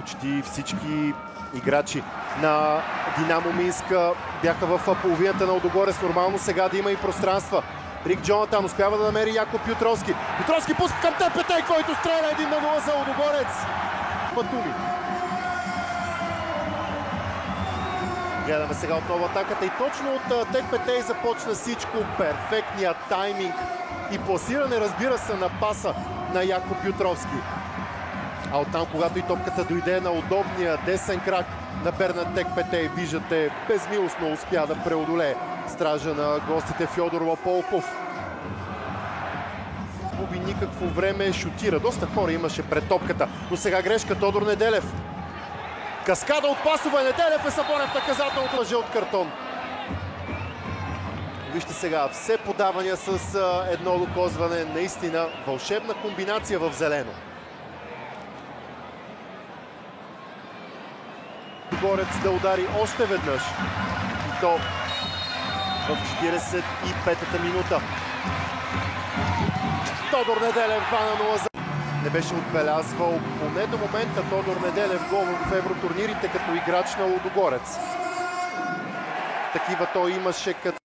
Почти всички играчи на Динамо Минска бяха в половината на Лудогорец. Нормално сега да има и пространства. Рик Джонатан успява да намери Якоб Пютровски. Пютровски пуска към ТПТ, който стреля 1-0 за Лудогорец. Батуми. Гледаме сега отново атаката и точно от ТПТ започна всичко. Перфектният тайминг и пласиране, разбира се, на паса на Якоб Пютровски. А оттам, когато и топката дойде на удобния десен крак на Бернат Текпетей, виждате, безмилостно успя да преодолее стража на гостите Фьодор Лополков. Губи никакво време, шутира. Доста хора имаше пред топката. Но сега грешка Тодор Неделев. Каскада от пасове. Неделев е съборен в наказателното лъже от картон. Вижте сега, все подавания с едно докозване. Наистина вълшебна комбинация в зелено. Горец да удари още веднъж. И то в 45-та минута. Тодор Неделев 2-0 за... Не беше отбелязвал поне до момента Тодор Неделев гол в евротурнирите като играч на Лудогорец. Такива той имаше като